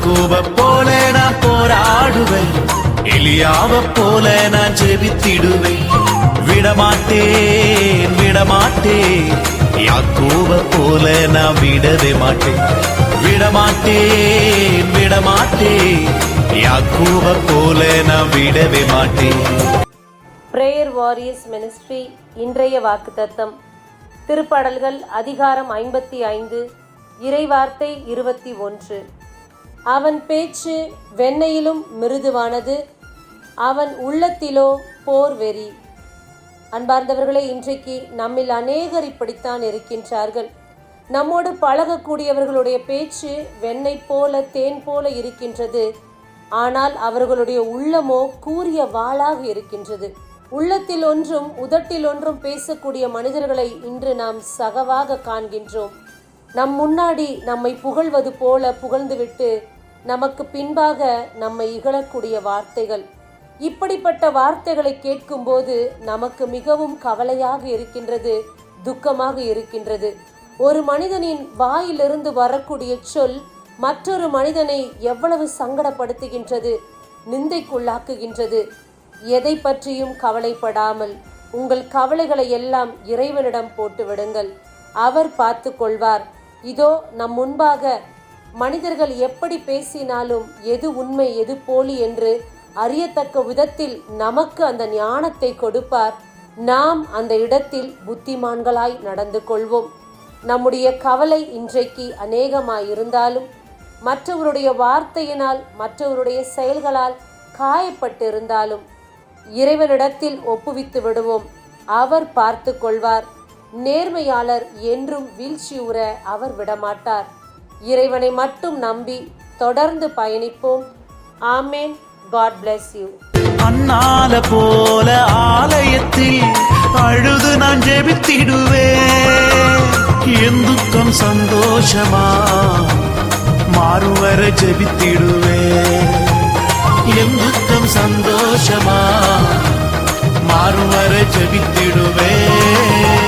யாக்கோப போல நான் போராடுவேன், எலியாவ போல நான் ஜெபித்திடுவேன். விடமாட்டேன் விடமாட்டேன், யாக்கோப போல நான் விடவே மாட்டேன். விடமாட்டேன் விடமாட்டேன், யாக்கோப போல நான் விடவே மாட்டேன். பிரேயர் வாரியர்ஸ் மினிஸ்ட்ரி இன்றைய வாக்குத்தத்தம். திருப்பாடல்கள் அதிகாரம் 55, இறைவார்த்தை 21. அவன் பேச்சு வெண்ணையிலும் மிருதுவானது, அவன் உள்ளத்திலோ போர் வெறி. அன்பார்ந்தவர்களே, இன்றைக்கு நம்மில் அநேகர் இப்படித்தான் இருக்கின்றார்கள். நம்மோடு பழகக்கூடியவர்களுடைய பேச்சு வெண்ணெய் போல தேன் போல இருக்கின்றது. ஆனால் அவர்களுடைய உள்ளமோ கூரிய வாளாக இருக்கின்றது. உள்ளத்தில் ஒன்றும் உதட்டில் ஒன்றும் பேசக்கூடிய மனிதர்களை இன்று நாம் சகவாக காண்கின்றோம். நம் முன்னாடி நம்மை புகழ்வது போல புகழ்ந்துவிட்டு நமக்கு பின்பாக நம்மை இகழக்கூடிய வார்த்தைகள். இப்படிப்பட்ட வார்த்தைகளை கேட்கும்போது நமக்கு மிகவும் கவலையாக இருக்கின்றது, துக்கமாக இருக்கின்றது. ஒரு மனிதனின் வாயிலிருந்து வரக்கூடிய சொல் மற்றொரு மனிதனை எவ்வளவு சங்கடப்படுத்துகின்றது, நிந்தைக்குள்ளாக்குகின்றது. எதை பற்றியும் கவலைப்படாமல் உங்கள் கவலைகளை எல்லாம் இறைவனிடம் போட்டு விடுங்கள். அவர் பார்த்து கொள்வார். இதோ நம் முன்பாக மனிதர்கள் எப்படி பேசினாலும் எது உண்மை எது போலி என்று அறியத்தக்க விதத்தில் நமக்கு அந்த ஞானத்தை கொடுப்பார். நாம் அந்த இடத்தில் புத்திமான்களாய் நடந்து கொள்வோம். நம்முடைய கவலை இன்றைக்கு அநேகமாயிருந்தாலும், மற்றவருடைய வார்த்தையினால் மற்றவருடைய செயல்களால் காயப்பட்டிருந்தாலும் இறைவனிடத்தில் ஒப்புவித்து விடுவோம். அவர் பார்த்து கொள்வார். நேர்மையாளர் என்றும் வீழ்ச்சியுற அவர் விடமாட்டார். இறைவனை மட்டும் நம்பி தொடர்ந்து பயணிப்போம். ஆமேன். God bless you. அன்னால போல ஆலயத்தில் அழுது நான் ஜெபித்திடுவேன். என் துக்கம் சந்தோஷமா மாறும் வர ஜெபித்திடுவேன். என் துக்கம் சந்தோஷமா மாறும் வர ஜெபித்திடுவேன்.